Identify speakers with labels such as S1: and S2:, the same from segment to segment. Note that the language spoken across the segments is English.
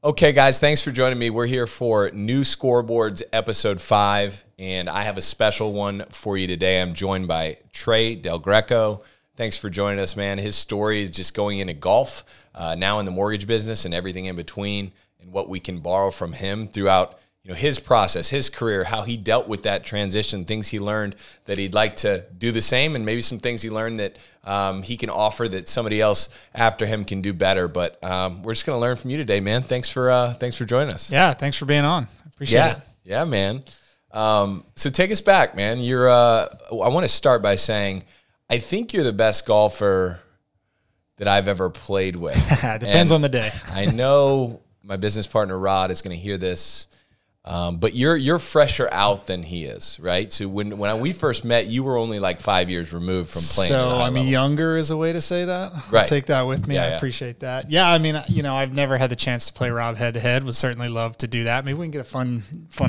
S1: Okay, guys, thanks for joining me. We're here for New Scoreboards episode 5, and I have a special one for you today. I'm joined by Trey DelGreco. Thanks for joining us, man. His story is just going into golf, now in the mortgage business and everything in between, and what we can borrow from him throughout his process, his career, how he dealt with that transition, things he learned that he'd like to do the same, and maybe some things he learned that he can offer that somebody else after him can do better. But we're just going to learn from you today, man. Thanks for joining us.
S2: Yeah, thanks for being on. Appreciate it.
S1: Yeah, man. So take us back, man. You're. I want to start by saying I think you're the best golfer that I've ever played with.
S2: Depends on the day.
S1: I know my business partner Rod is going to hear this. But you're fresher out than he is, right? So when we first met, you were only like 5 years removed from playing.
S2: So I'm younger is a way to say that.
S1: Right.
S2: I'll take that with me. I appreciate that. Yeah, I mean, I've never had the chance to play Rob head to head. Would certainly love to do that. Maybe we can get a fun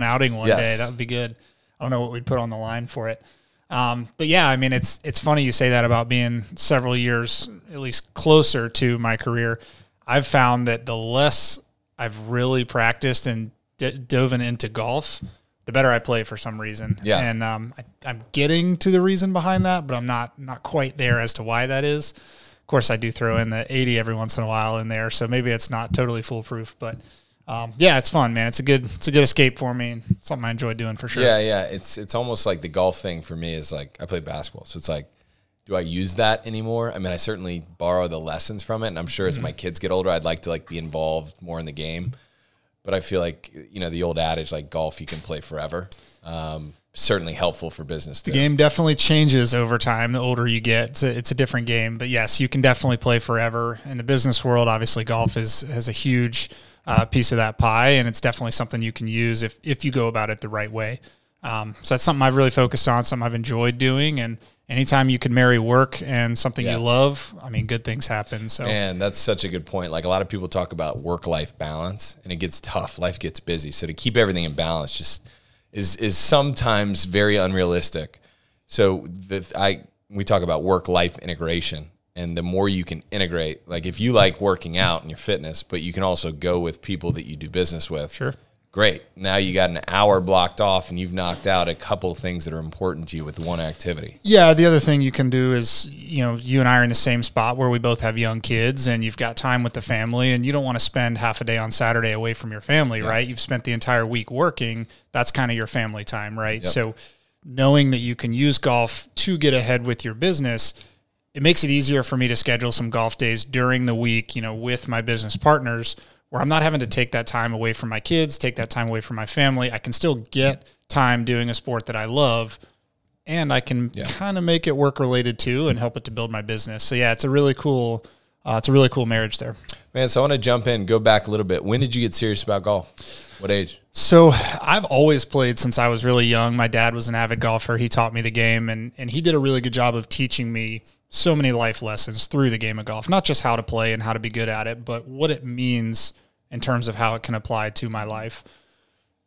S2: outing one day. That would be good. I don't know what we'd put on the line for it. But yeah, I mean, it's funny you say that about being several years at least closer to my career. I've found that the less I've really practiced and dove into golf, the better I play for some reason.
S1: Yeah.
S2: And I'm getting to the reason behind that, but I'm not quite there as to why that is. Of course, I do throw in the 80 every once in a while in there, so maybe it's not totally foolproof. But yeah, it's fun, man. It's a good escape for me and something I enjoy doing for sure.
S1: Yeah. It's almost like the golf thing for me is like I play basketball, so it's like, do I use that anymore? I mean, I certainly borrow the lessons from it, and I'm sure as my kids get older, I'd like to be involved more in the game. But I feel like, the old adage, like golf, you can play forever. Certainly helpful for business too.
S2: The game definitely changes over time. The older you get, it's a different game. But yes, you can definitely play forever. In the business world, obviously golf has a huge piece of that pie, and it's definitely something you can use if you go about it the right way. So that's something I've really focused on, something I've enjoyed doing, and anytime you can marry work and something you love, I mean, good things happen. So,
S1: man, that's such a good point. Like a lot of people talk about work-life balance, and it gets tough. Life gets busy, so to keep everything in balance just is sometimes very unrealistic. So we talk about work-life integration, and the more you can integrate, like if you like working out and your fitness, but you can also go with people that you do business with.
S2: Sure.
S1: Great. Now you got an hour blocked off and you've knocked out a couple of things that are important to you with one activity.
S2: Yeah, the other thing you can do is, you and I are in the same spot where we both have young kids and you've got time with the family and you don't want to spend half a day on Saturday away from your family, right? You've spent the entire week working. That's kind of your family time, right?
S1: Yep.
S2: So knowing that you can use golf to get ahead with your business, it makes it easier for me to schedule some golf days during the week, with my business partners, where I'm not having to take that time away from my kids, take that time away from my family. I can still get time doing a sport that I love, and I can kind of make it work related too and help it to build my business. So yeah, it's a really cool marriage there.
S1: Man, so I want to jump in, go back a little bit. When did you get serious about golf? What age?
S2: So I've always played since I was really young. My dad was an avid golfer. He taught me the game, and he did a really good job of teaching me so many life lessons through the game of golf, not just how to play and how to be good at it, but what it means in terms of how it can apply to my life.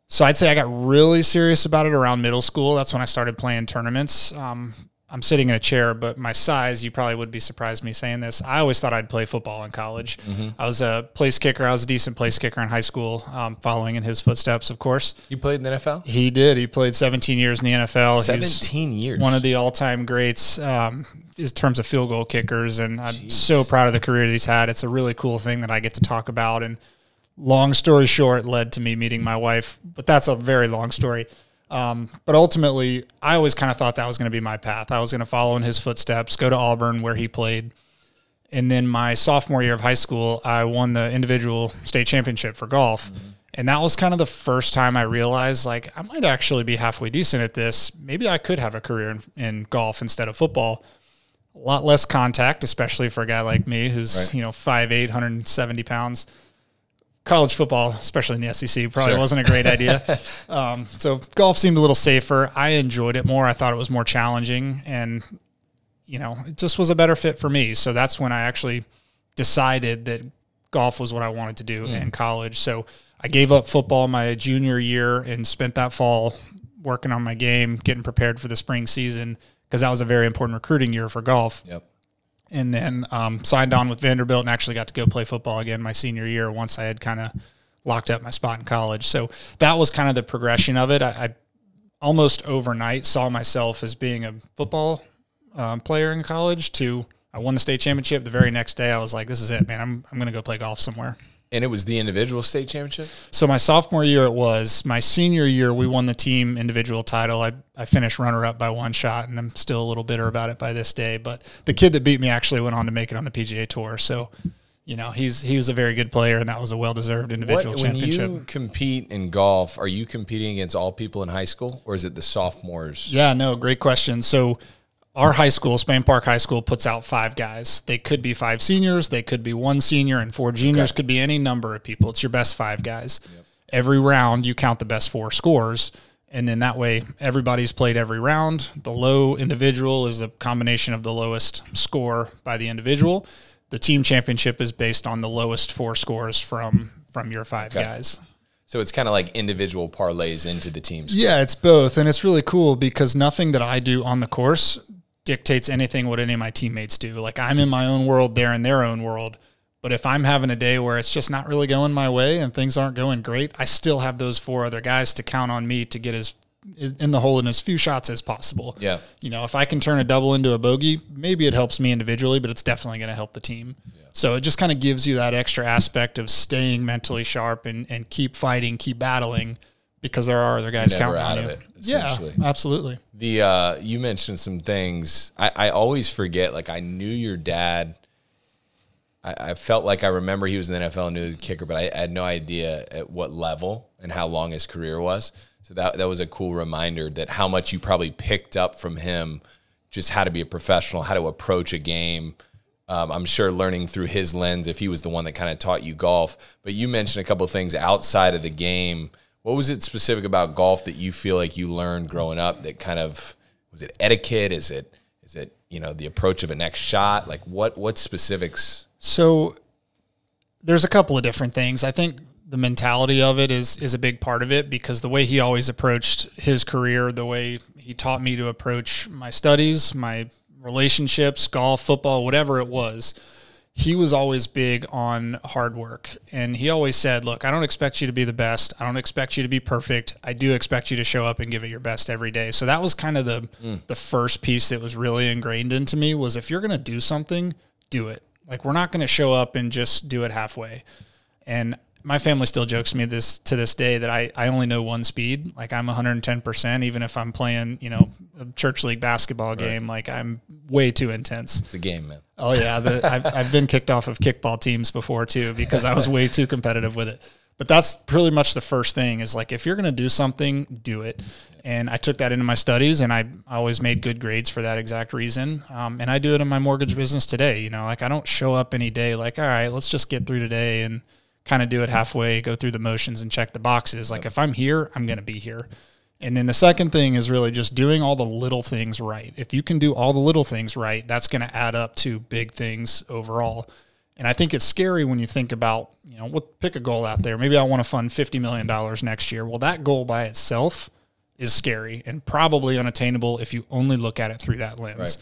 S2: So I'd say I got really serious about it around middle school. That's when I started playing tournaments. I'm sitting in a chair, but my size, you probably would be surprised me saying this. I always thought I'd play football in college. I was a place kicker. I was a decent place kicker in high school, following in his footsteps, of course.
S1: You played in the NFL?
S2: He did. He played 17 years in the NFL.
S1: 17 years.
S2: One of the all-time greats in terms of field goal kickers, and I'm so proud of the career that he's had. It's a really cool thing that I get to talk about, and long story short led to me meeting my wife, but that's a very long story. But ultimately, I always kind of thought that was going to be my path. I was going to follow in his footsteps, go to Auburn where he played. And then my sophomore year of high school, I won the individual state championship for golf. And that was kind of the first time I realized, I might actually be halfway decent at this. Maybe I could have a career in golf instead of football. A lot less contact, especially for a guy like me who's, 5'8", 170 pounds. College football, especially in the SEC, probably wasn't a great idea. So golf seemed a little safer. I enjoyed it more. I thought it was more challenging, and it just was a better fit for me. So that's when I actually decided that golf was what I wanted to do in college. So I gave up football my junior year and spent that fall working on my game, getting prepared for the spring season, because that was a very important recruiting year for golf.
S1: Yep.
S2: And then signed on with Vanderbilt and actually got to go play football again my senior year once I had kind of locked up my spot in college. So that was kind of the progression of it. I almost overnight saw myself as being a football player in college to I won the state championship. The very next day I was like, this is it, man. I'm going to go play golf somewhere.
S1: And it was the individual state championship?
S2: So my sophomore year it was. My senior year we won the team individual title. I finished runner-up by one shot, and I'm still a little bitter about it by this day. But the kid that beat me actually went on to make it on the PGA Tour. So, he was a very good player, and that was a well-deserved individual championship.
S1: When you compete in golf, are you competing against all people in high school, or is it the sophomores?
S2: Yeah, no, great question. So our high school, Spain Park High School, puts out 5 guys. They could be 5 seniors. They could be 1 senior and 4 juniors. Could be any number of people. It's your best 5 guys. Yep. Every round, you count the best 4 scores, and then that way everybody's played every round. The low individual is a combination of the lowest score by the individual. The team championship is based on the lowest 4 scores from your 5 guys.
S1: So it's kind of like individual parlays into the team score.
S2: Yeah, it's both, and it's really cool because nothing that I do on the course dictates anything what any of my teammates do. Like I'm in my own world, they're in their own world. But if I'm having a day where it's just not really going my way and things aren't going great, I still have those 4 other guys to count on me to get in the hole in as few shots as possible.
S1: Yeah.
S2: If I can turn a double into a bogey, maybe it helps me individually, but it's definitely going to help the team. Yeah. So it just kind of gives you that extra aspect of staying mentally sharp and keep fighting, keep battling, because there are other guys counting on you. Yeah, absolutely.
S1: You mentioned some things. I always forget, like I knew your dad. I felt like I remember he was in the NFL and knew he was a kicker, but I had no idea at what level and how long his career was. So that was a cool reminder that how much you probably picked up from him, just how to be a professional, how to approach a game. I'm sure learning through his lens if he was the one that kind of taught you golf. But you mentioned a couple of things outside of the game. What was it specific about golf that you feel like you learned growing up that kind of, was it etiquette? Is it the approach of a next shot? Like what specifics?
S2: So there's a couple of different things. I think the mentality of it is a big part of it because the way he always approached his career, the way he taught me to approach my studies, my relationships, golf, football, whatever it was, he was always big on hard work. And he always said, look, I don't expect you to be the best. I don't expect you to be perfect. I do expect you to show up and give it your best every day. So that was kind of the first piece that was really ingrained into me was if you're going to do something, do it. Like we're not going to show up and just do it halfway. And my family still jokes me to this day that I only know one speed. Like I'm 110%, even if I'm playing, a church league basketball game, like I'm way too intense.
S1: It's a game, man.
S2: Oh yeah. I've been kicked off of kickball teams before too, because I was way too competitive with it. But that's pretty much the first thing is like, if you're going to do something, do it. And I took that into my studies and I always made good grades for that exact reason. And I do it in my mortgage business today. Like I don't show up any day like, all right, let's just get through today and kind of do it halfway, go through the motions and check the boxes. Like if I'm here, I'm going to be here. And then the second thing is really just doing all the little things right. If you can do all the little things right, that's going to add up to big things overall. And I think it's scary when you think about, pick a goal out there. Maybe I want to fund $50 million next year. Well, that goal by itself is scary and probably unattainable if you only look at it through that lens. Right.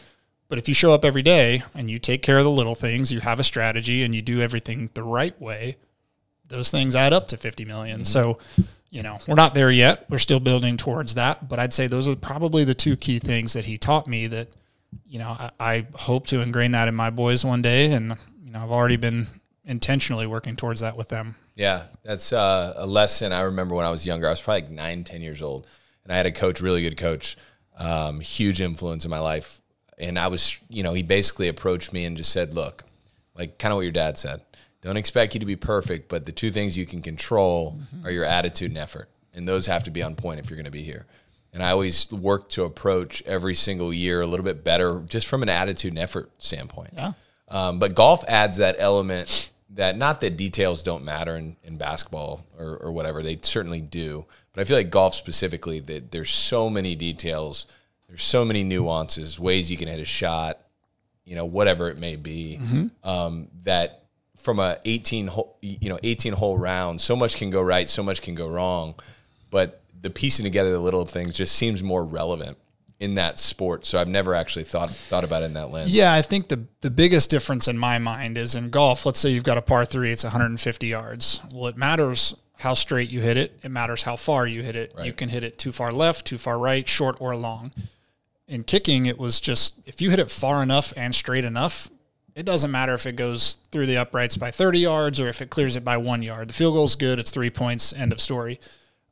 S2: But if you show up every day and you take care of the little things, you have a strategy and you do everything the right way, those things add up to 50 million. Mm-hmm. So, we're not there yet. We're still building towards that. But I'd say those are probably the 2 key things that he taught me that, I hope to ingrain that in my boys one day. And, I've already been intentionally working towards that with them.
S1: Yeah, that's a lesson I remember when I was younger. I was probably like 9-10 years old. And I had a coach, really good coach, huge influence in my life. And I was, he basically approached me and just said, look, like kind of what your dad said. Don't expect you to be perfect, but the 2 things you can control are your attitude and effort. And those have to be on point if you're going to be here. And I always work to approach every single year a little bit better just from an attitude and effort standpoint. Yeah. But golf adds that element that not that details don't matter in basketball or whatever. They certainly do. But I feel like golf specifically, that there's so many details. There's so many nuances, ways you can hit a shot, whatever it may be, that from a 18 hole round, so much can go right, so much can go wrong, but the piecing together the little things just seems more relevant in that sport. So I've never actually thought about it in that lens.
S2: Yeah, I think the biggest difference in my mind is in golf, let's say you've got a par 3, it's 150 yards. Well, it matters how straight you hit it. It matters how far you hit it.
S1: Right.
S2: You can hit it too far left, too far right, short or long. In kicking, it was just if you hit it far enough and straight enough, it doesn't matter if it goes through the uprights by 30 yards or if it clears it by 1 yard. The field goal is good. It's 3 points, end of story.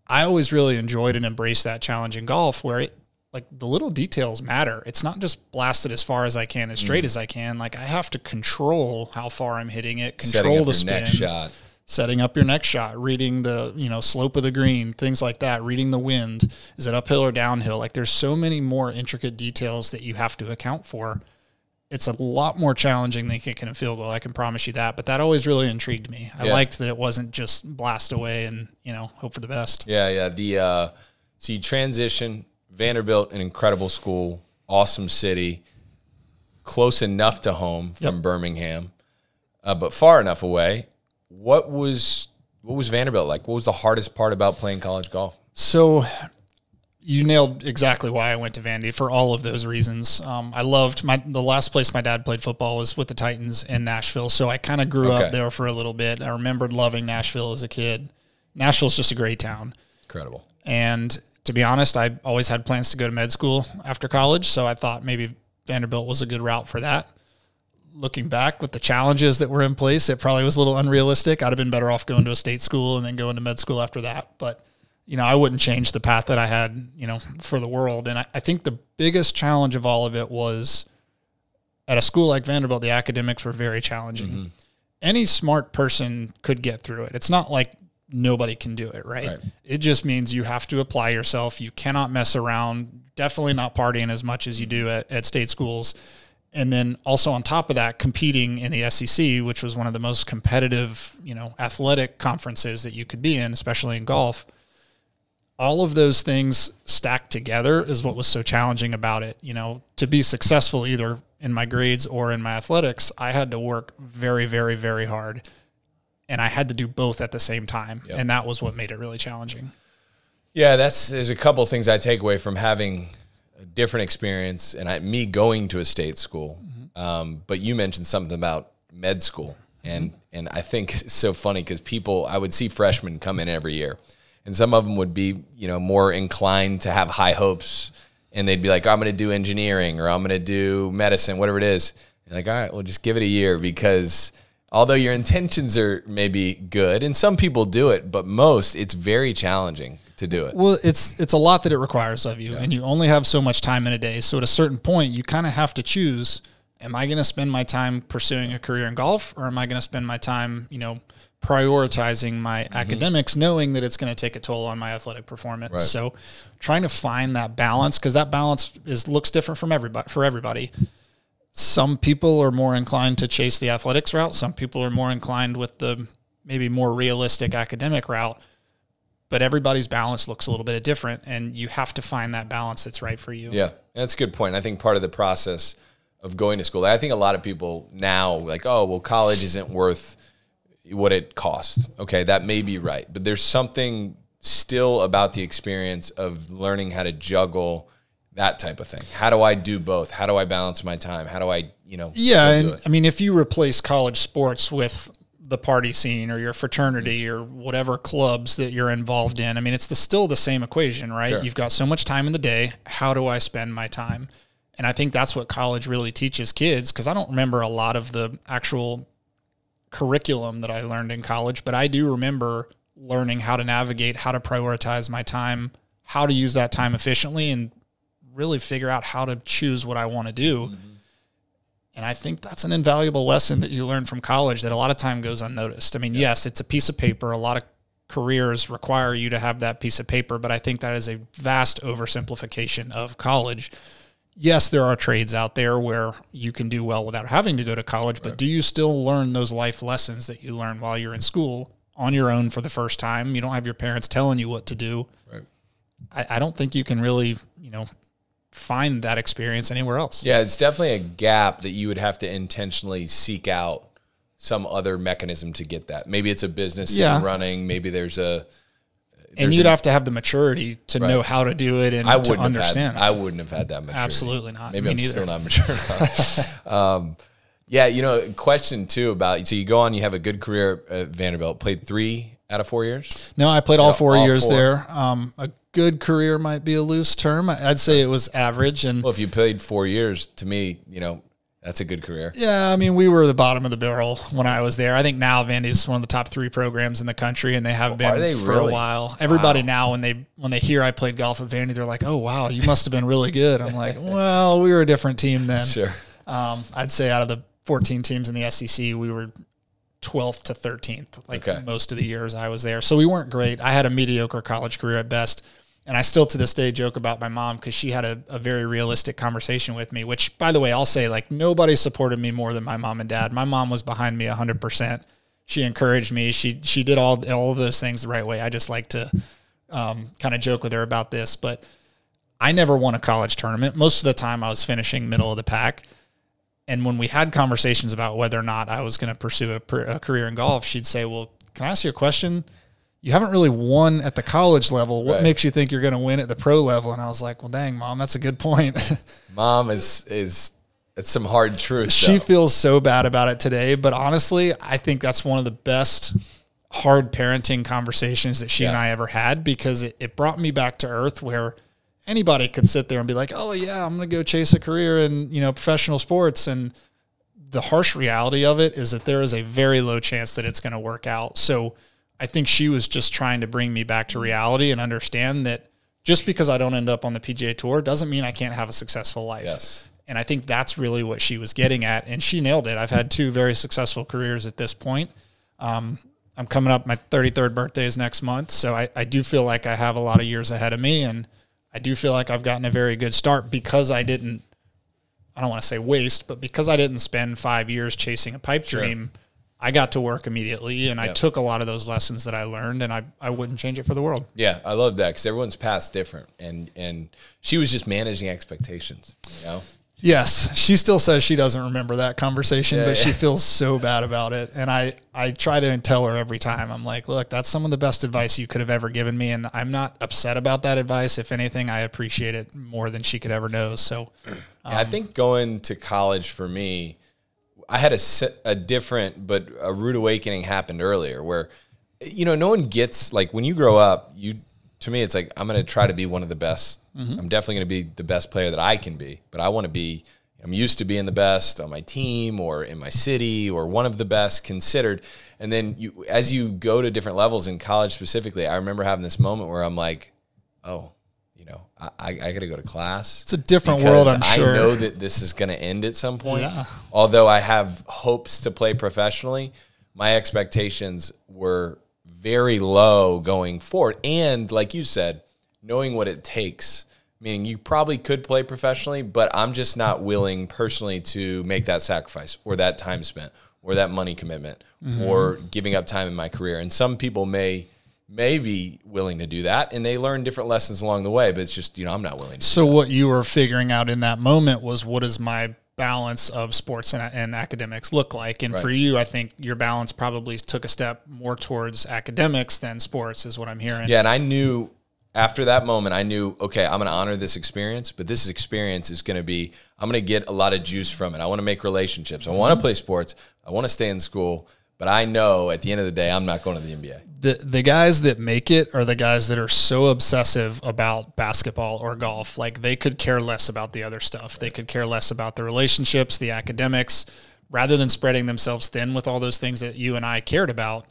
S2: I always really enjoyed and embraced that challenge in golf where the little details matter. It's not just blast it as far as I can, as straight as I can. Like I have to control how far I'm hitting it, control the spin.
S1: Next shot.
S2: Setting up your next shot, reading the, slope of the green, things like that, reading the wind. Is it uphill or downhill? Like there's so many more intricate details that you have to account for. It's a lot more challenging than kicking a field goal. I can promise you that. But that always really intrigued me. I liked that it wasn't just blast away and, hope for the best.
S1: Yeah. So you transition, Vanderbilt, an incredible school, awesome city, close enough to home from Birmingham, but far enough away. What was Vanderbilt like? What was the hardest part about playing college golf?
S2: So you nailed exactly why I went to Vandy, for all of those reasons. I loved the last place my dad played football was with the Titans in Nashville, so I kind of grew up there for a little bit. I remembered loving Nashville as a kid. Nashville's just a great town.
S1: Incredible.
S2: And to be honest, I always had plans to go to med school after college, so I thought maybe Vanderbilt was a good route for that. Looking back with the challenges that were in place, it probably was a little unrealistic. I'd have been better off going to a state school and then going to med school after that. But, I wouldn't change the path that I had, for the world. And I think the biggest challenge of all of it was at a school like Vanderbilt, the academics were very challenging. Mm-hmm. Any smart person could get through it. It's not like nobody can do it, right? It just means you have to apply yourself. You cannot mess around, definitely not partying as much as you do at state schools. And then also on top of that, competing in the SEC, which was one of the most competitive, athletic conferences that you could be in, especially in golf. All of those things stacked together is what was so challenging about it. To be successful either in my grades or in my athletics, I had to work very, very, very hard. And I had to do both at the same time. Yep. And that was what made it really challenging.
S1: Yeah, there's a couple things I take away from having a different experience and me going to a state school. Mm-hmm. But you mentioned something about med school. And I think it's so funny because I would see freshmen come in every year. And some of them would be, more inclined to have high hopes. And they'd be like, I'm going to do engineering or I'm going to do medicine, whatever it is. And like, all right, well, just give it a year because although your intentions are maybe good, and some people do it, but it's very challenging to do it.
S2: Well, it's a lot that it requires of you, and you only have so much time in a day. So at a certain point, you kind of have to choose, am I going to spend my time pursuing a career in golf, or am I going to spend my time, prioritizing my academics, knowing that it's going to take a toll on my athletic performance. Right. So trying to find that balance, because that balance looks different for everybody. Some people are more inclined to chase the athletics route. Some people are more inclined with the maybe more realistic academic route. But everybody's balance looks a little bit different, and you have to find that balance that's right for you.
S1: Yeah, that's a good point. I think part of the process of going to school, I think a lot of people now like, oh, well, college isn't worth what it costs. Okay, that may be right. But there's something still about the experience of learning how to juggle that type of thing. How do I do both? How do I balance my time? How do I,
S2: Yeah, and I mean, if you replace college sports with the party scene or your fraternity or whatever clubs that you're involved in, I mean, it's still the same equation, right? Sure. You've got so much time in the day. How do I spend my time? And I think that's what college really teaches kids, because I don't remember a lot of the actual curriculum that I learned in college, but I do remember learning how to navigate, how to prioritize my time, how to use that time efficiently, and really figure out how to choose what I want to do. Mm-hmm. And I think that's an invaluable lesson that you learn from college that a lot of time goes unnoticed. I mean, yes, it's a piece of paper. A lot of careers require you to have that piece of paper, but I think that is a vast oversimplification of college. Yes, there are trades out there where you can do well without having to go to college, but do you still learn those life lessons that you learn while you're in school on your own for the first time? You don't have your parents telling you what to do. Right. I don't think you can really, find that experience anywhere else.
S1: Yeah, it's definitely a gap that you would have to intentionally seek out some other mechanism to get that. Maybe it's a business you're running. Maybe there's
S2: you'd have to have the maturity to know how to do it and to understand.
S1: I wouldn't have had that maturity.
S2: Absolutely not.
S1: Maybe I'm still not mature enough. Question too about, so you go on, you have a good career at Vanderbilt, played 3 out of 4 years?
S2: No, I played all 4 years
S1: four.
S2: there. A good career might be a loose term. I'd say it was average. And
S1: well, if you played 4 years, to me, that's a good career.
S2: Yeah, I mean, we were the bottom of the barrel when I was there. I think now Vandy's one of the top 3 programs in the country, and they have been for a while. Everybody now, when they hear I played golf at Vandy, they're like, "Oh wow, you must have been really good." I'm like, "Well, we were a different team then."
S1: Sure.
S2: I'd say out of the 14 teams in the SEC, we were 12th to 13th, most of the years I was there. So we weren't great. I had a mediocre college career at best. And I still to this day joke about my mom because she had a very realistic conversation with me, which, by the way, I'll say, nobody supported me more than my mom and dad. My mom was behind me 100%. She encouraged me. She did all of those things the right way. I just like to kind of joke with her about this. But I never won a college tournament. Most of the time I was finishing middle of the pack. And when we had conversations about whether or not I was going to pursue a career in golf, she'd say, "Well, can I ask you a question? You haven't really won at the college level. What makes you think you're going to win at the pro level?" And I was like, "Well, dang, Mom, that's a good point."
S1: Mom it's some hard truth.
S2: She feels so bad about it today, but honestly, I think that's one of the best hard parenting conversations that she and I ever had, because it brought me back to earth where anybody could sit there and be like, "Oh yeah, I'm going to go chase a career in, professional sports." And the harsh reality of it is that there is a very low chance that it's going to work out. So I think she was just trying to bring me back to reality and understand that just because I don't end up on the PGA Tour doesn't mean I can't have a successful life.
S1: Yes.
S2: And I think that's really what she was getting at, and she nailed it. I've had 2 very successful careers at this point. I'm coming up, my 33rd birthday is next month, so I do feel like I have a lot of years ahead of me, and I do feel like I've gotten a very good start because I don't want to say waste, but because I didn't spend 5 years chasing a pipe dream, I got to work immediately, and I took a lot of those lessons that I learned, and I wouldn't change it for the world. Yeah,
S1: I love that because everyone's path's different, and she was just managing expectations,
S2: Yes, she still says she doesn't remember that conversation, but she feels so bad about it, and I try to tell her every time. I'm like, "Look, that's some of the best advice you could have ever given me, and I'm not upset about that advice. If anything, I appreciate it more than she could ever know." So,
S1: I think going to college for me, I had a different, but a rude awakening happened earlier where, no one gets, when you grow up, to me, it's like, I'm going to try to be one of the best. Mm-hmm. I'm definitely going to be the best player that I can be, but I want to be, I'm used to being the best on my team or in my city or one of the best considered. And then as you go to different levels in college specifically, I remember having this moment where I'm like, oh, I got to go to class.
S2: It's a different world, I'm sure.
S1: I know that this is going to end at some point. Yeah. Although I have hopes to play professionally, my expectations were very low going forward. And like you said, knowing what it takes, meaning you probably could play professionally, but I'm just not willing personally to make that sacrifice or that time spent or that money commitment or giving up time in my career. And some people may be willing to do that, and they learn different lessons along the way, but it's just, I'm not willing to.
S2: So what you were figuring out in that moment was, what is my balance of sports and academics look like? And for you, I think your balance probably took a step more towards academics than sports, is what I'm hearing.
S1: Yeah, and I knew after that moment, okay, I'm going to honor this experience, but this experience is going to be, I'm going to get a lot of juice from it. I want to make relationships. I want to play sports. I want to stay in school. But I know at the end of the day, I'm not going to the NBA.
S2: The guys that make it are the guys that are so obsessive about basketball or golf. They could care less about the other stuff. They could care less about the relationships, the academics. Rather than spreading themselves thin with all those things that you and I cared about,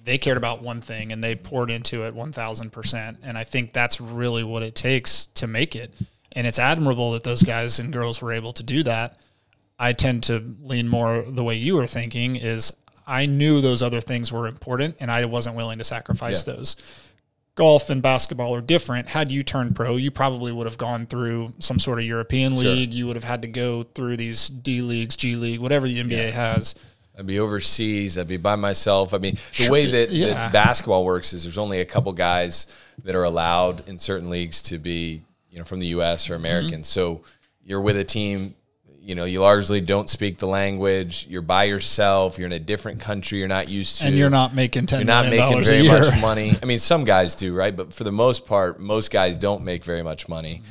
S2: they cared about one thing, and they poured into it 1,000%. And I think that's really what it takes to make it. And it's admirable that those guys and girls were able to do that. I tend to lean more the way you were thinking is, I knew those other things were important, and I wasn't willing to sacrifice those. Golf and basketball are different. Had you turned pro, you probably would have gone through some sort of European league. You would have had to go through these D leagues, G League, whatever the NBA has.
S1: I'd be overseas. I'd be by myself. I mean, the way that basketball works is there's only a couple guys that are allowed in certain leagues to be, from the U.S. or American. So you're with a team. You largely don't speak the language. You're by yourself. You're in a different country you're not used to.
S2: And you're not making $10 million a year.
S1: You're not making very much money. I mean, some guys do, right? But for the most part, most guys don't make very much money.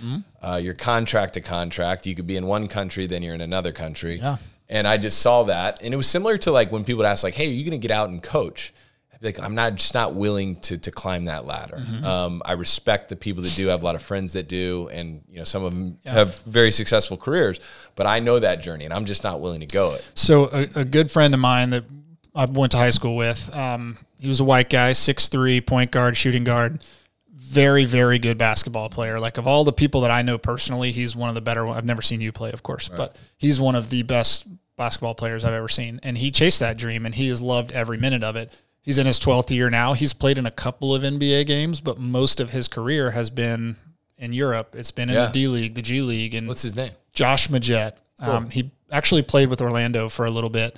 S1: You're contract to contract. You could be in one country, then you're in another country. Yeah. And I just saw that. And it was similar to when people would ask, hey, are you going to get out and coach? I'd be like, I'm not willing to climb that ladder. I respect the people that do. I have a lot of friends that do, and some of them have very successful careers. But I know that journey, and I'm just not willing to go it.
S2: So a good friend of mine that I went to high school with, he was a white guy, 6'3", point guard, shooting guard, very, very good basketball player. Like, of all the people that I know personally, he's one of the better ones. I've never seen you play, of course, but he's one of the best basketball players I've ever seen. And he chased that dream, and he has loved every minute of it. He's in his 12th year now. He's played in a couple of NBA games, but most of his career has been in Europe. It's been in the D League, the G League. And
S1: what's his name?
S2: Josh Majette. Cool. He actually played with Orlando for a little bit.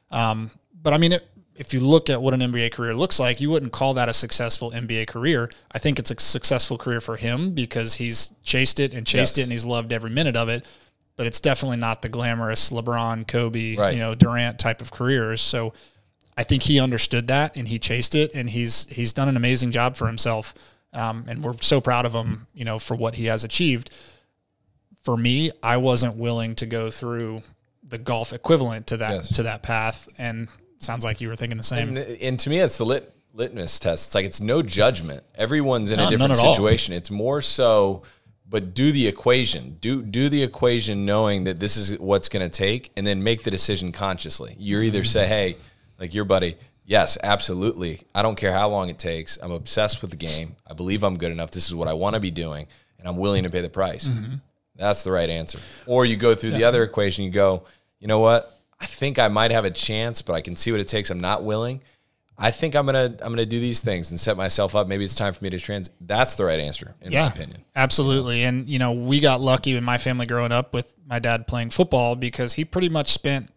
S2: But I mean, if you look at what an NBA career looks like, you wouldn't call that a successful NBA career. I think it's a successful career for him because he's chased it, and he's loved every minute of it. But it's definitely not the glamorous LeBron, Kobe, Durant type of careers. So I think he understood that, and he chased it, and he's done an amazing job for himself. And we're so proud of him, for what he has achieved. For me, I wasn't willing to go through the golf equivalent to that path, and sounds like you were thinking the same.
S1: And to me, it's the litmus test. It's like, it's no judgment. Everyone's in a different situation. It's more so, but do the equation. Do the equation knowing that this is what's going to take, and then make the decision consciously. You're either say, hey, like your buddy, yes, absolutely. I don't care how long it takes. I'm obsessed with the game. I believe I'm good enough. This is what I want to be doing, and I'm willing to pay the price. That's the right answer. Or you go through the other equation. You go, you know what? I think I might have a chance, but I can see what it takes. I'm not willing. I think I'm gonna do these things and set myself up. Maybe it's time for me to That's the right answer, in my opinion.
S2: Absolutely. And we got lucky in my family growing up with my dad playing football, because he pretty much spent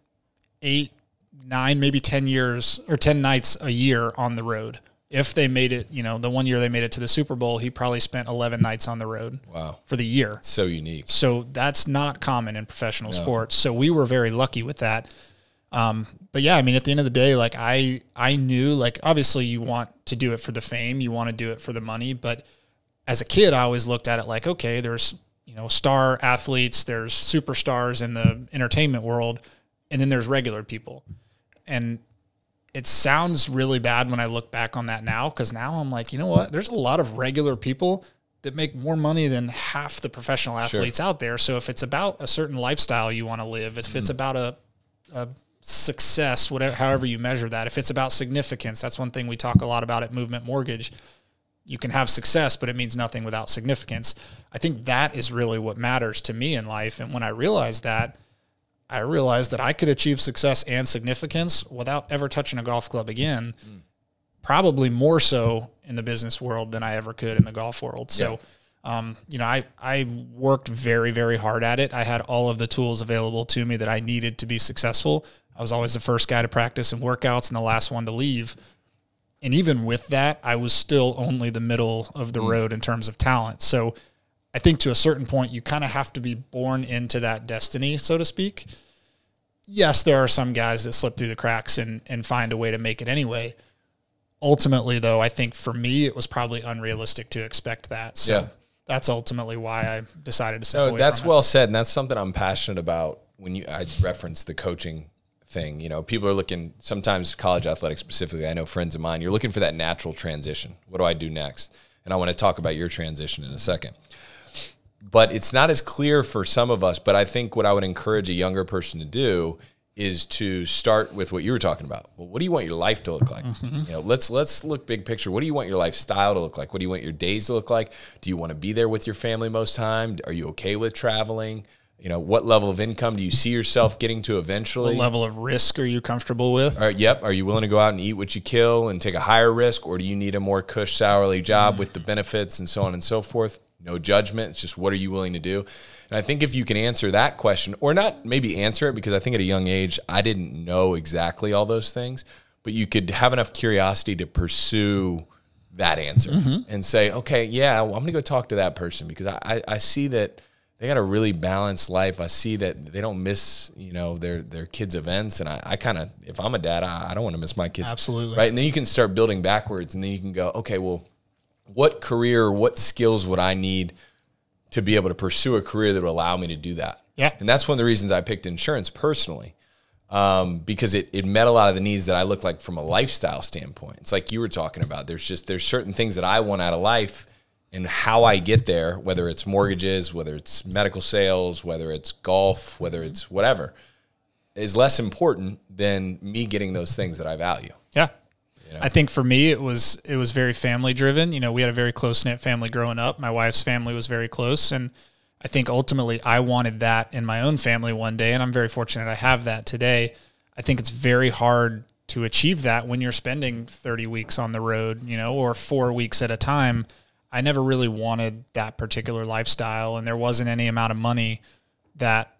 S2: 8, 9, maybe 10 years or 10 nights a year on the road. If they made it, the one year they made it to the Super Bowl, he probably spent 11 nights on the road.
S1: Wow.
S2: For the year.
S1: So unique.
S2: So that's not common in professional sports. So we were very lucky with that. But yeah, I mean, at the end of the day, like I knew, like, obviously you want to do it for the fame, you want to do it for the money. But as a kid, I always looked at it like, okay, there's, star athletes, there's superstars in the entertainment world, and then there's regular people. And it sounds really bad when I look back on that now, because now I'm like, you know what? There's a lot of regular people that make more money than half the professional athletes out there. So if it's about a certain lifestyle you want to live, if it's about a success, whatever, however you measure that, if it's about significance, that's one thing we talk a lot about at Movement Mortgage. You can have success, but it means nothing without significance. I think that is really what matters to me in life. And when I realized that I could achieve success and significance without ever touching a golf club again, probably more so in the business world than I ever could in the golf world. So, I worked very, very hard at it. I had all of the tools available to me that I needed to be successful. I was always the first guy to practice and workouts and the last one to leave. And even with that, I was still only the middle of the road in terms of talent. So I think to a certain point, you kind of have to be born into that destiny, so to speak. Yes, there are some guys that slip through the cracks and find a way to make it anyway. Ultimately, though, I think for me, it was probably unrealistic to expect that. So that's ultimately why I decided to step away from it.
S1: That's well said, and that's something I'm passionate about. I reference the coaching thing. People are looking, sometimes college athletics specifically, I know friends of mine, you're looking for that natural transition. What do I do next? And I want to talk about your transition in a second. But it's not as clear for some of us, but I think what I would encourage a younger person to do is to start with what you were talking about. Well, what do you want your life to look like? Let's look big picture. What do you want your lifestyle to look like? What do you want your days to look like? Do you want to be there with your family most time? Are you okay with traveling? What level of income do you see yourself getting to eventually?
S2: What level of risk are you comfortable with?
S1: Are you willing to go out and eat what you kill and take a higher risk, or do you need a more cush hourly job with the benefits and so on and so forth? No judgment. It's just, what are you willing to do? And I think if you can answer that question, or not maybe answer it, because I think at a young age, I didn't know exactly all those things, but you could have enough curiosity to pursue that answer and say, okay, I'm going to go talk to that person, because I see that they got a really balanced life. I see that they don't miss, their kids' events. And I kind of, if I'm a dad, I don't want to miss my kids.
S2: Absolutely.
S1: Right. And then you can start building backwards, and then you can go, okay, well, what career, what skills would I need to be able to pursue a career that would allow me to do that?
S2: Yeah.
S1: And that's one of the reasons I picked insurance personally. because it met a lot of the needs that I look like from a lifestyle standpoint. It's like you were talking about. There's certain things that I want out of life, and how I get there, whether it's mortgages, whether it's medical sales, whether it's golf, whether it's whatever, is less important than me getting those things that I value.
S2: Yeah. I think for me, it was very family driven. We had a very close knit family growing up. My wife's family was very close. And I think ultimately I wanted that in my own family one day. And I'm very fortunate I have that today. I think it's very hard to achieve that when you're spending 30 weeks on the road, or 4 weeks at a time. I never really wanted that particular lifestyle, and there wasn't any amount of money that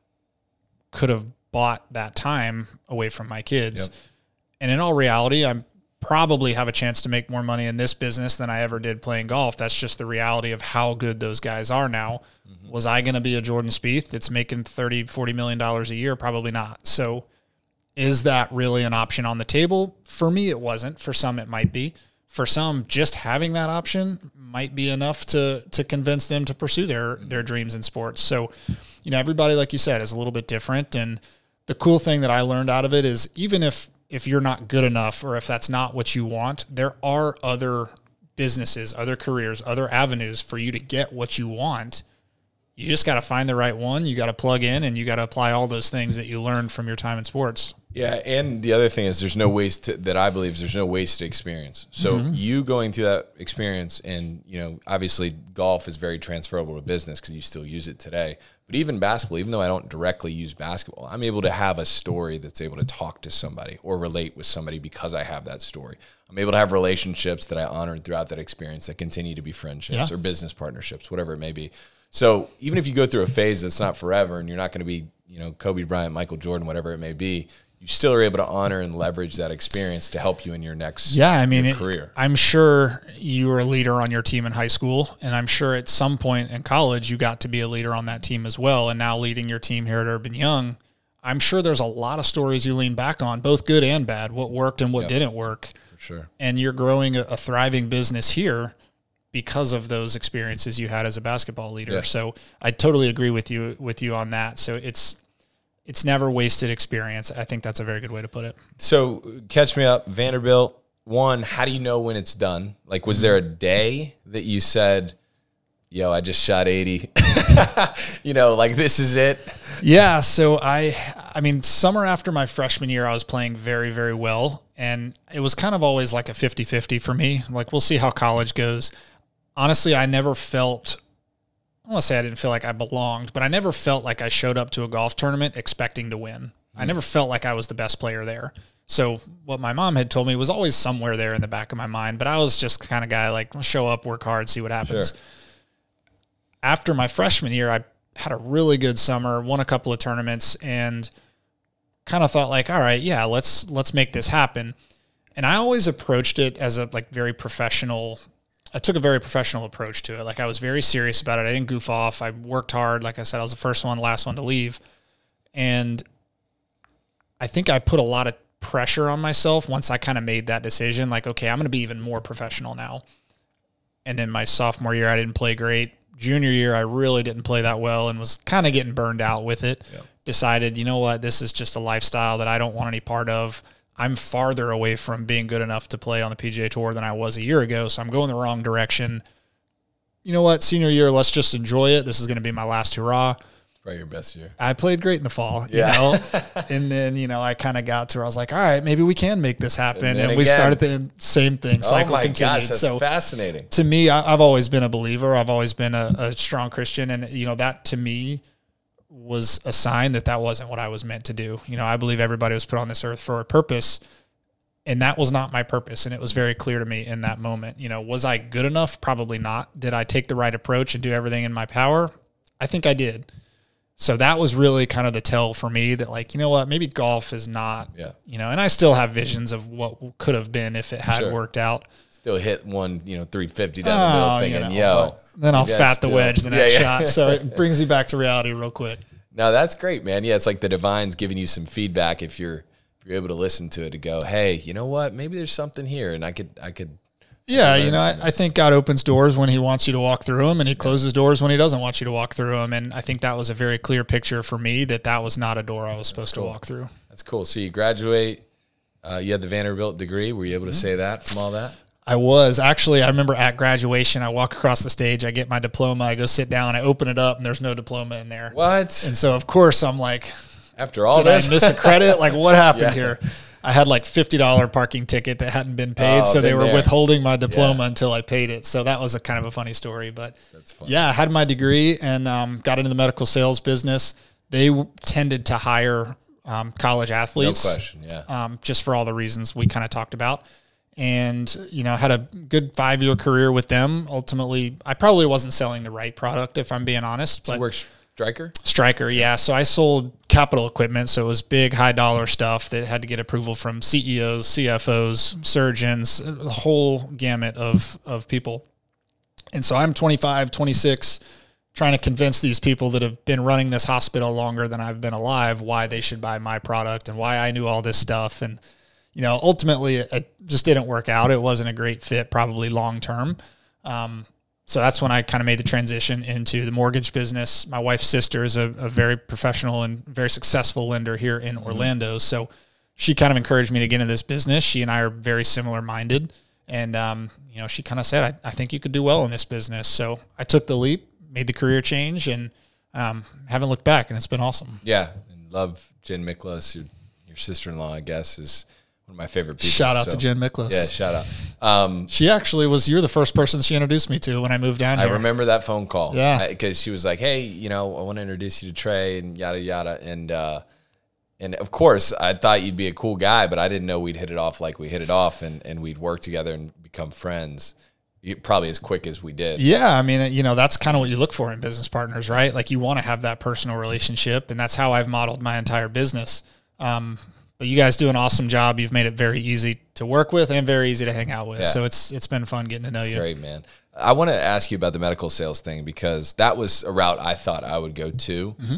S2: could have bought that time away from my kids. Yep. And in all reality, I probably have a chance to make more money in this business than I ever did playing golf. That's just the reality of how good those guys are now. Mm-hmm. Was I going to be a Jordan Spieth that's making $30, $40 million a year? Probably not. So is that really an option on the table? For me, it wasn't. For some, it might be. For some, just having that option might be enough to convince them to pursue their dreams in sports. So, everybody, like you said, is a little bit different. And the cool thing that I learned out of it is even if you're not good enough, or if that's not what you want, there are other businesses, other careers, other avenues for you to get what you want. You just got to find the right one. You got to plug in, and you got to apply all those things that you learned from your time in sports.
S1: Yeah, and the other thing is there's no wasted experience. So you going through that experience, and obviously golf is very transferable to business because you still use it today. But even basketball, even though I don't directly use basketball, I'm able to have a story that's able to talk to somebody or relate with somebody because I have that story. I'm able to have relationships that I honored throughout that experience that continue to be friendships or business partnerships, whatever it may be. So even if you go through a phase that's not forever and you're not going to be, Kobe Bryant, Michael Jordan, whatever it may be, you still are able to honor and leverage that experience to help you in your next career.
S2: I'm sure you were a leader on your team in high school, and I'm sure at some point in college you got to be a leader on that team as well, and now leading your team here at Urban Young. I'm sure there's a lot of stories you lean back on, both good and bad, what worked and what didn't work.
S1: For sure. And
S2: you're growing a thriving business here because of those experiences you had as a basketball leader. Yeah. So I totally agree with you on that. So it's never wasted experience. I think that's a very good way to put it.
S1: So catch me up, Vanderbilt. One, how do you know when it's done? Like, was there a day that you said, yo, I just shot 80, like this is it?
S2: Yeah. So I mean, summer after my freshman year, I was playing very, very well. And it was kind of always like a 50-50 for me. Like, we'll see how college goes. Honestly, I never felt, I want to say I didn't feel like I belonged, but I never felt like I showed up to a golf tournament expecting to win. I never felt like I was the best player there. So what my mom had told me was always somewhere there in the back of my mind, but I was just the kind of guy like, show up, work hard, see what happens. Sure. After my freshman year, I had a really good summer, won a couple of tournaments, and kind of thought like, all right, yeah, let's make this happen. And I always approached it as a very professional. I took a very professional approach to it. Like, I was very serious about it. I didn't goof off. I worked hard. Like I said, I was the first one, last one to leave. And I think I put a lot of pressure on myself once I kind of made that decision. Like, okay, I'm going to be even more professional now. And then my sophomore year, I didn't play great. Junior year, I really didn't play that well and was kind of getting burned out with it. Yeah. Decided, you know what, this is just a lifestyle that I don't want any part of. I'm farther away from being good enough to play on the PGA Tour than I was a year ago, so I'm going the wrong direction. You know what, senior year, let's just enjoy it. This is going to be my last hurrah.
S1: Probably your best year.
S2: I played great in the fall, you know, and then, I kind of got to where I was like, all right, maybe we can make this happen. And we started the same thing. Cycle continued.
S1: Gosh, that's fascinating.
S2: To me, I've always been a believer. I've always been a strong Christian. And, that to me was a sign that wasn't what I was meant to do. I believe everybody was put on this earth for a purpose, and that was not my purpose. And it was very clear to me in that moment. Was I good enough? Probably not. Did I take the right approach and do everything in my power? I think I did. So that was really kind of the tell for me that, like, you know what, maybe golf is not, and I still have visions of what could have been if it had worked out.
S1: Still hit one, 350 down the middle thinking,
S2: then I'll fat the wedge the next shot. So it brings me back to reality real quick.
S1: No, that's great, man. Yeah, it's like the divine's giving you some feedback if you're able to listen to it to go, hey, you know what, maybe there's something here, and I could.
S2: Yeah, I think God opens doors when he wants you to walk through them, and he closes doors when he doesn't want you to walk through them. And I think that was a very clear picture for me that was not a door I was supposed to walk through.
S1: That's cool. So you graduate, you had the Vanderbilt degree. Were you able to say that from all that?
S2: I was. Actually, I remember at graduation, I walk across the stage, I get my diploma, I go sit down, I open it up, and there's no diploma in there.
S1: What?
S2: And so, of course, I'm like,
S1: after all
S2: did
S1: this?
S2: I miss a credit? Like, what happened here? I had like $50 parking ticket that hadn't been paid, so they were withholding my diploma until I paid it. So that was a kind of a funny story. But that's funny. Yeah, I had my degree and got into the medical sales business. They tended to hire college athletes.
S1: No question, yeah.
S2: Just for all the reasons we kind of talked about. And, had a good 5-year career with them. Ultimately, I probably wasn't selling the right product, if I'm being honest. But Stryker, yeah. So I sold capital equipment. So it was big, high-dollar stuff that had to get approval from CEOs, CFOs, surgeons, the whole gamut of people. And so I'm 25, 26, trying to convince these people that have been running this hospital longer than I've been alive why they should buy my product and why I knew all this stuff. And ultimately it just didn't work out. It wasn't a great fit, probably long term. So that's when I kind of made the transition into the mortgage business. My wife's sister is a very professional and very successful lender here in Orlando. So she kind of encouraged me to get into this business. She and I are very similar minded. And, she kind of said, I think you could do well in this business. So I took the leap, made the career change, and haven't looked back, and it's been awesome.
S1: Yeah, and love Jen Miklas, your sister-in-law, I guess, is one of my favorite people.
S2: Shout out to Jen Miklas.
S1: Yeah, shout out.
S2: She actually you're the first person she introduced me to when I moved down here.
S1: I remember that phone call.
S2: Yeah.
S1: Because she was like, hey, I want to introduce you to Trey and yada, yada. And of course, I thought you'd be a cool guy, but I didn't know we'd hit it off like we hit it off and we'd work together and become friends. Probably as quick as we did.
S2: Yeah, I mean, that's kind of what you look for in business partners, right? Like you want to have that personal relationship, and that's how I've modeled my entire business. But you guys do an awesome job. You've made it very easy to work with and very easy to hang out with. Yeah. So it's been fun getting to know you.
S1: Great, man. I want to ask you about the medical sales thing because that was a route I thought I would go to. Mm-hmm.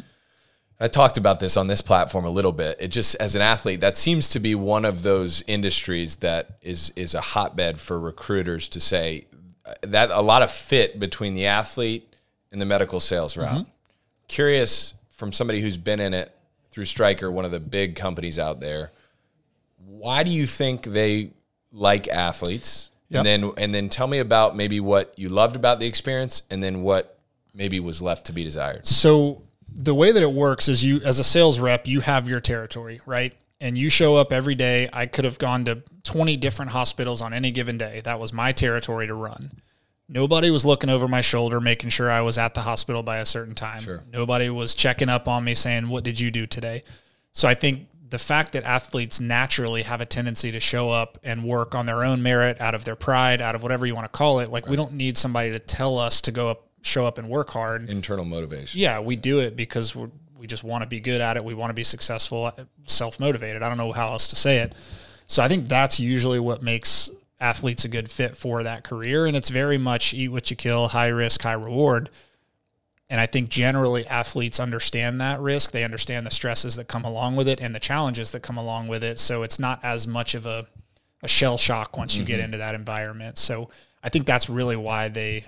S1: I talked about this on this platform a little bit. It just, as an athlete, that seems to be one of those industries that is a hotbed for recruiters to say that a lot of fit between the athlete and the medical sales route. Mm-hmm. Curious from somebody who's been in it through Stryker, one of the big companies out there, why do you think they like athletes? Yep. And then tell me about maybe what you loved about the experience and then what maybe was left to be desired.
S2: So the way that it works is you, as a sales rep, you have your territory, right? And you show up every day. I could have gone to 20 different hospitals on any given day. That was my territory to run. Nobody was looking over my shoulder, making sure I was at the hospital by a certain time.
S1: Sure.
S2: Nobody was checking up on me saying, what did you do today? So I think the fact that athletes naturally have a tendency to show up and work on their own merit, out of their pride, out of whatever you want to call it, like right. We don't need somebody to tell us to go up, show up and work hard.
S1: Internal motivation.
S2: Yeah, we do it because we just want to be good at it. We want to be successful, self-motivated. I don't know how else to say it. So I think that's usually what makes athletes a good fit for that career. And it's very much eat what you kill, high risk, high reward. And I think generally athletes understand that risk. They understand the stresses that come along with it and the challenges that come along with it. So it's not as much of a shell shock once you get into that environment. So I think that's really why they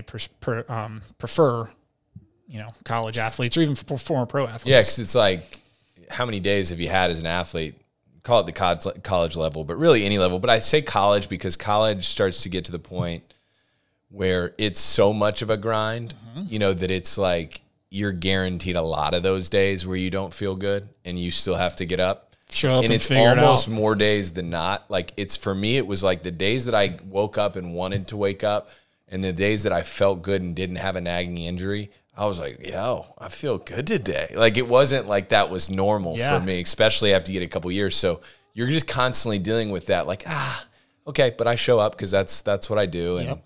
S2: prefer, college athletes or even former pro athletes.
S1: Yeah, because it's like, how many days have you had as an athlete? Call it the college level, but really any level. But I say college because college starts to get to the point where it's so much of a grind, that it's like you're guaranteed a lot of those days where you don't feel good and you still have to get up.
S2: Show up and
S1: it's
S2: figure it out.
S1: Almost more days than not. Like for me, it was like the days that I woke up and wanted to wake up and the days that I felt good and didn't have a nagging injury. I was like, yo, I feel good today. Like it wasn't like that was normal for me, especially after you get a couple years. So you're just constantly dealing with that. Like, okay, but I show up because that's what I do. And,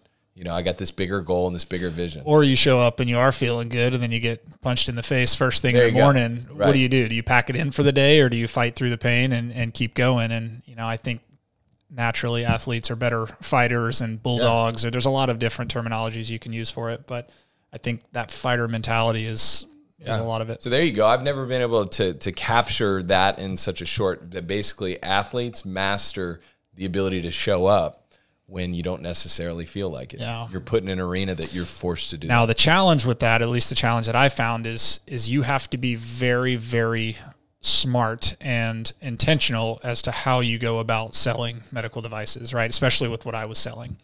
S1: I got this bigger goal and this bigger vision.
S2: Or you show up and you are feeling good and then you get punched in the face first thing in the morning. Right. What do? Do you pack it in for the day or do you fight through the pain and keep going? And, I think naturally athletes are better fighters and bulldogs. Or there's a lot of different terminologies you can use for it. But I think that fighter mentality is a lot of it.
S1: So there you go. I've never been able to capture that in such a short, that basically athletes master the ability to show up when you don't necessarily feel like it. Yeah. You're put in an arena that you're forced to do.
S2: Now, the challenge with that, at least the challenge that I found is you have to be very, very smart and intentional as to how you go about selling medical devices, right? Especially with what I was selling.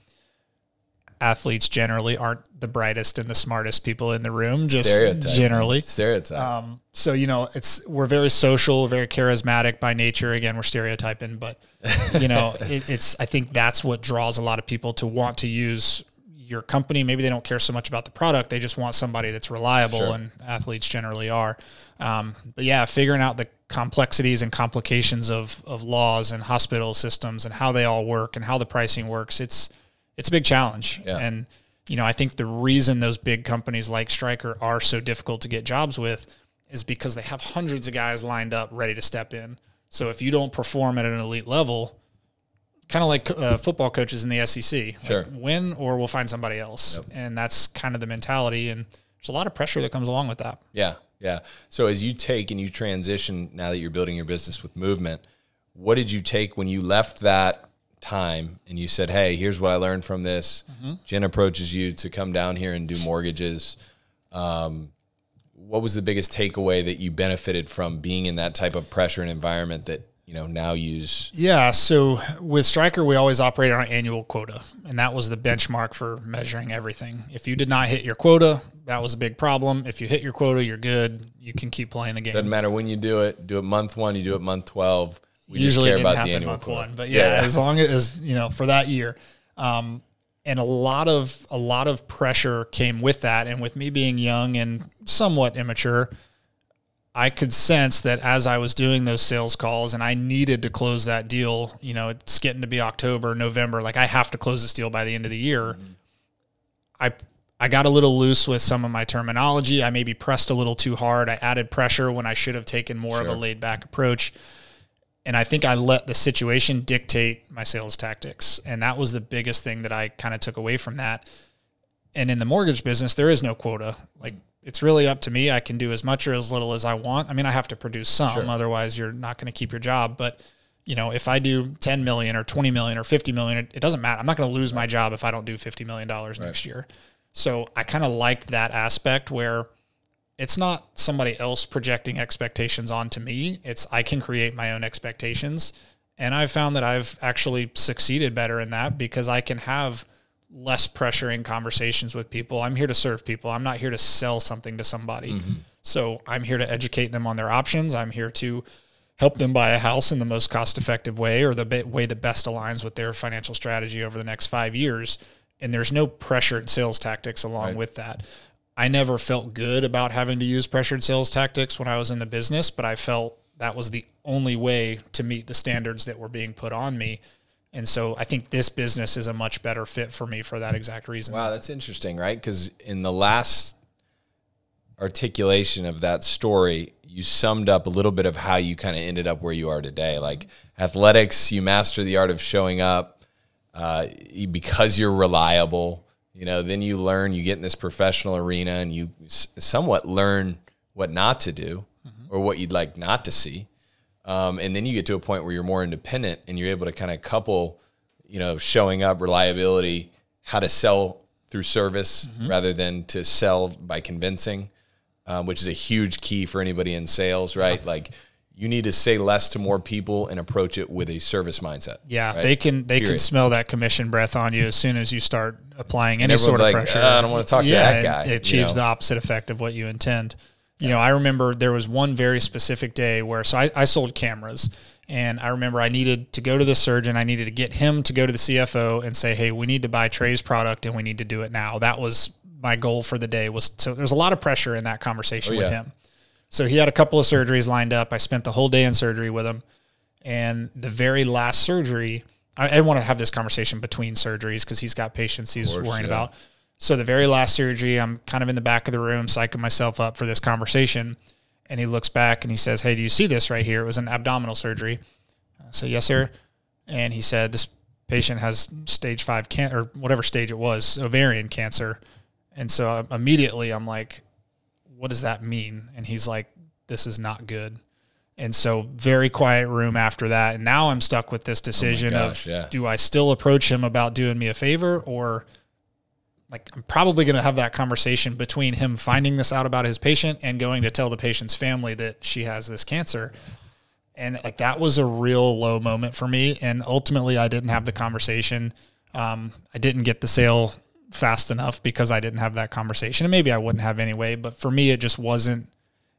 S2: Athletes generally aren't the brightest and the smartest people in the room, just generally.
S1: Stereotype.
S2: So, we're very social, very charismatic by nature. Again, we're stereotyping, but I think that's what draws a lot of people to want to use your company. Maybe they don't care so much about the product. They just want somebody that's reliable, sure. And athletes generally are. But yeah, figuring out the complexities and complications of laws and hospital systems and how they all work and how the pricing works, it's a big challenge.
S1: Yeah.
S2: And, I think the reason those big companies like Stryker are so difficult to get jobs with is because they have hundreds of guys lined up ready to step in. So if you don't perform at an elite level, kind of like football coaches in the SEC,
S1: sure.
S2: Win or we'll find somebody else.
S1: Yep.
S2: And that's kind of the mentality. And there's a lot of pressure that comes along with that.
S1: Yeah. Yeah. So as you take and you transition, now that you're building your business with movement, what did you take when you left that time and you said, hey, here's what I learned from this. Mm-hmm. Jen approaches you to come down here and do mortgages. What was the biggest takeaway that you benefited from being in that type of pressure and environment that, now use?
S2: Yeah. So with Stryker, we always operated on an annual quota, and that was the benchmark for measuring everything. If you did not hit your quota, that was a big problem. If you hit your quota, you're good. You can keep playing the game.
S1: Doesn't matter when you do it month 1, you do it month 12. We
S2: usually
S1: just care
S2: didn't
S1: about the
S2: happen
S1: annual
S2: month
S1: quota.
S2: 1, but yeah, as long as, for that year. And a lot of pressure came with that. And with me being young and somewhat immature, I could sense that as I was doing those sales calls and I needed to close that deal, it's getting to be October, November, like I have to close this deal by the end of the year. Mm-hmm. I got a little loose with some of my terminology. I maybe pressed a little too hard. I added pressure when I should have taken more of a laid back approach. And I think I let the situation dictate my sales tactics. And that was the biggest thing that I kind of took away from that. And in the mortgage business, there is no quota. Like, it's really up to me. I can do as much or as little as I want. I mean, I have to produce some, sure. Otherwise you're not going to keep your job. But, if I do 10 million or 20 million or 50 million, it doesn't matter. I'm not going to lose my job if I don't do $50 million next year. So I kind of liked that aspect where it's not somebody else projecting expectations onto me. I can create my own expectations. And I've found that I've actually succeeded better in that because I can have less pressure in conversations with people. I'm here to serve people. I'm not here to sell something to somebody. Mm-hmm. So I'm here to educate them on their options. I'm here to help them buy a house in the most cost-effective way or the way that best aligns with their financial strategy over the next 5 years. And there's no pressured sales tactics along with that. I never felt good about having to use pressured sales tactics when I was in the business, but I felt that was the only way to meet the standards that were being put on me. And so I think this business is a much better fit for me for that exact reason.
S1: Wow, that's interesting, right? Because in the last articulation of that story, you summed up a little bit of how you kind of ended up where you are today. Like athletics, you master the art of showing up because you're reliable. Then you learn, you get in this professional arena and you somewhat learn what not to do or what you'd like not to see. And then you get to a point where you're more independent and you're able to kind of couple, showing up, reliability, how to sell through service rather than to sell by convincing, which is a huge key for anybody in sales, right? Yeah. Like you need to say less to more people and approach it with a service mindset.
S2: Yeah,
S1: right?
S2: They can smell that commission breath on you as soon as you start applying any sort of pressure.
S1: I don't want to talk to that guy.
S2: It achieves the opposite effect of what you intend. I remember there was one very specific day where, so I sold cameras, and I remember I needed to go to the surgeon. I needed to get him to go to the CFO and say, hey, we need to buy Trey's product and we need to do it now. That was my goal for the day. So there's a lot of pressure in that conversation with him. So he had a couple of surgeries lined up. I spent the whole day in surgery with him. And the very last surgery, I didn't want to have this conversation between surgeries because he's got patients he's worrying about. So the very last surgery, I'm kind of in the back of the room, psyching myself up for this conversation. And he looks back and he says, hey, do you see this right here? It was an abdominal surgery. I said, yes, sir. And he said, this patient has stage 5 cancer, or whatever stage it was, ovarian cancer. And so immediately I'm like, what does that mean? And he's like, this is not good. And so very quiet room after that. And now I'm stuck with this decision do I still approach him about doing me a favor, or like, I'm probably going to have that conversation between him finding this out about his patient and going to tell the patient's family that she has this cancer. And like, that was a real low moment for me. And ultimately I didn't have the conversation. I didn't get the sale fast enough because I didn't have that conversation, and maybe I wouldn't have anyway, but for me, it wasn't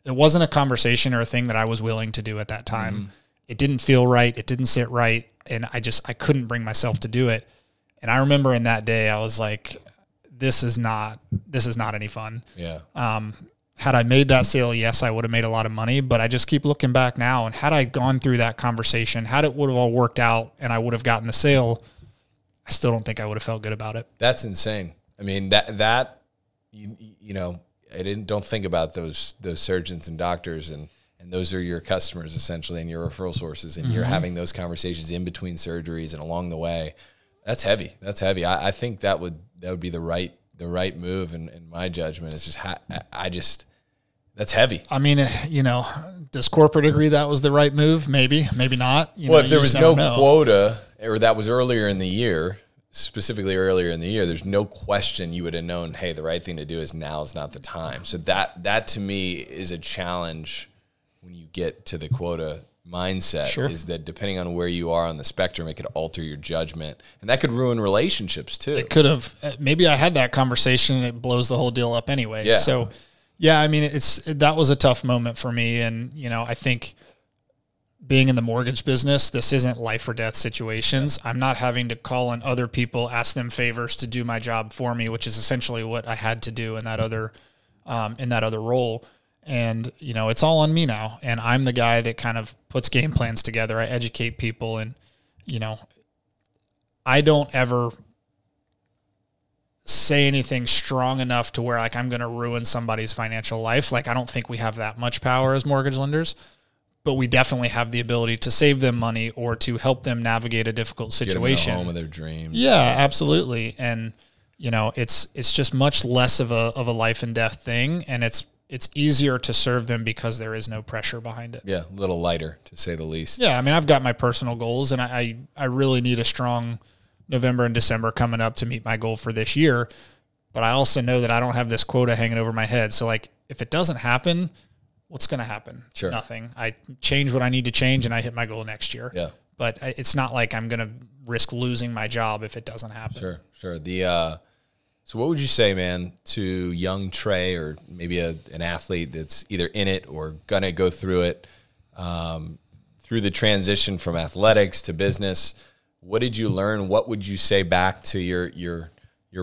S2: a conversation or a thing that I was willing to do at that time. Mm-hmm. It didn't feel right. It didn't sit right. And I couldn't bring myself to do it. And I remember in that day, I was like, this is not any fun.
S1: Yeah.
S2: Had I made that sale, yes, I would have made a lot of money, but I just keep looking back now. And had I gone through that conversation, had it would have all worked out and I would have gotten the sale, I still don't think I would have felt good about it.
S1: That's insane. I mean, that you know, I don't think about those surgeons and doctors, and those are your customers essentially and your referral sources, and you're having those conversations in between surgeries and along the way. That's heavy. That's heavy. I think that would be the right move in my judgment. It's just that's heavy.
S2: I mean, you know, does corporate agree that was the right move? Maybe not.
S1: If there was no quota, or that was earlier in the year, specifically earlier in the year, there's no question you would have known, hey, the right thing to do is now is not the time. So that to me is a challenge when you get to the quota mindset. Sure. Is that depending on where you are on the spectrum, it could alter your judgment, and that could ruin relationships too.
S2: It could have. Maybe I had that conversation and it blows the whole deal up anyway.
S1: Yeah.
S2: So yeah, I mean, that was a tough moment for me. And, you know, I think being in the mortgage business, this isn't life or death situations. I'm not having to call on other people, ask them favors to do my job for me, which is essentially what I had to do in that other role. And, you know, it's all on me now. And I'm the guy that kind of puts game plans together. I educate people, and, you know, I don't ever say anything strong enough to where like I'm going to ruin somebody's financial life. Like, I don't think we have that much power as mortgage lenders, but we definitely have the ability to save them money or to help them navigate a difficult situation.
S1: Get them in the home of their dreams.
S2: Yeah, absolutely. And, you know, it's just much less of a life and death thing. And it's easier to serve them because there is no pressure behind it.
S1: Yeah, a little lighter, to say the least.
S2: Yeah, I mean, I've got my personal goals, and I really need a strong November and December coming up to meet my goal for this year. But I also know that I don't have this quota hanging over my head. So, like, if it doesn't happen, what's going to happen?
S1: Sure.
S2: Nothing. I change what I need to change, and I hit my goal next year.
S1: Yeah.
S2: But it's not like I'm going to risk losing my job if it doesn't happen.
S1: Sure. So what would you say, man, to young Trey, or maybe an athlete that's either in it or going to go through it, through the transition from athletics to business? What did you learn? What would you say back to your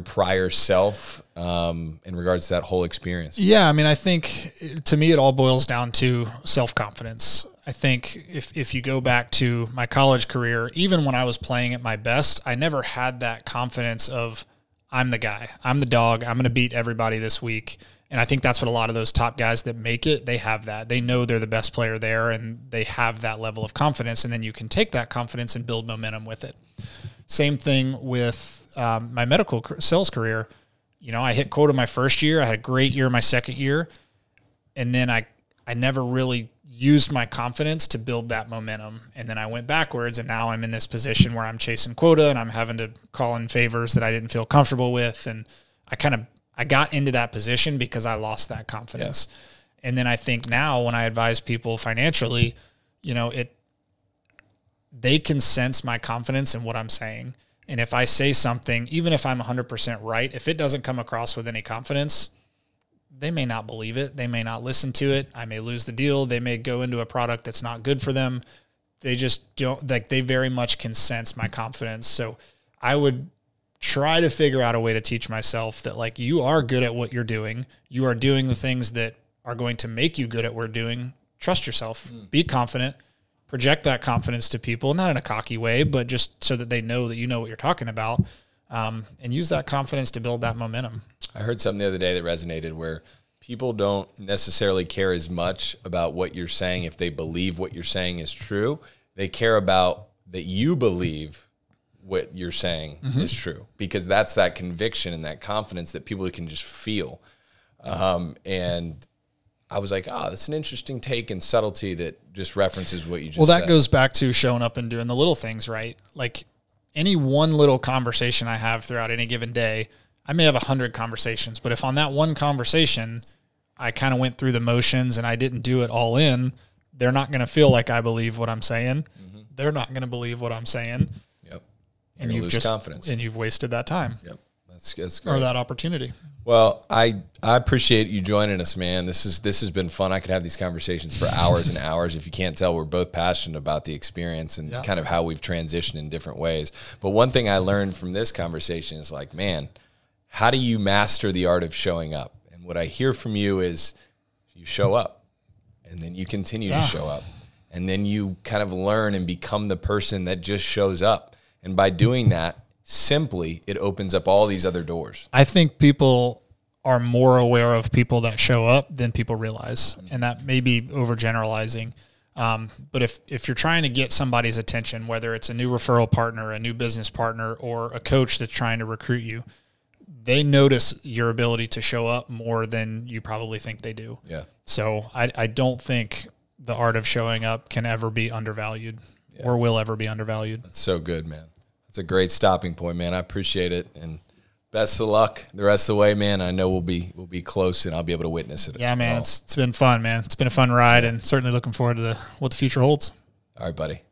S1: prior self in regards to that whole experience?
S2: Yeah, I mean, I think to me it all boils down to self-confidence. I think if you go back to my college career, even when I was playing at my best, I never had that confidence of, I'm the guy, I'm the dog, I'm going to beat everybody this week. And I think that's what a lot of those top guys that make it, they have that. They know they're the best player there, and they have that level of confidence. And then you can take that confidence and build momentum with it. Same thing with my medical sales career. You know, I hit quota my first year. I had a great year my second year. And then I never really used my confidence to build that momentum. And then I went backwards, and now I'm in this position where I'm chasing quota and I'm having to call in favors that I didn't feel comfortable with. And I got into that position because I lost that confidence. Yeah. And then I think now when I advise people financially, you know, they can sense my confidence in what I'm saying. And if I say something, even if I'm 100% right, if it doesn't come across with any confidence, they may not believe it. They may not listen to it. I may lose the deal. They may go into a product that's not good for them. They just don't, like, they very much can sense my confidence. So I would try to figure out a way to teach myself that, like, you are good at what you're doing. You are doing the things that are going to make you good at what you're doing. Trust yourself. Be confident. Project that confidence to people, not in a cocky way, but just so that they know that you know what you're talking about, and use that confidence to build that momentum.
S1: I heard something the other day that resonated, where people don't necessarily care as much about what you're saying if they believe what you're saying is true. They care about that you believe what you're saying is true, because that's that conviction and that confidence that people can just feel. And I was like, that's an interesting take and subtlety that just references what you just said.
S2: Well, that goes back to showing up and doing the little things, right? Like, any one little conversation I have throughout any given day, I may have 100 conversations, but if on that one conversation I kind of went through the motions and I didn't do it all in, they're not going to feel like I believe what I'm saying. They're not going to believe what I'm saying.
S1: Yep.
S2: And you've
S1: lose confidence.
S2: And you've wasted that time.
S1: Yep. That's great.
S2: Or that opportunity.
S1: Well, I appreciate you joining us, man. This has been fun. I could have these conversations for hours and hours. If you can't tell, we're both passionate about the experience and kind of how we've transitioned in different ways. But one thing I learned from this conversation is like, man, how do you master the art of showing up? And what I hear from you is you show up and then you continue to show up. And then you kind of learn and become the person that just shows up. And by doing that, simply, it opens up all these other doors.
S2: I think people are more aware of people that show up than people realize. And that may be overgeneralizing. But if you're trying to get somebody's attention, whether it's a new referral partner, a new business partner, or a coach that's trying to recruit you, they notice your ability to show up more than you probably think they do.
S1: Yeah.
S2: So I don't think the art of showing up can ever be undervalued or will ever be undervalued.
S1: That's so good, man. That's a great stopping point, man. I appreciate it. And best of luck the rest of the way, man. I know we'll be close and I'll be able to witness it.
S2: Yeah, man. It's been fun, man. It's been a fun ride and certainly looking forward to what the future holds.
S1: All right, buddy.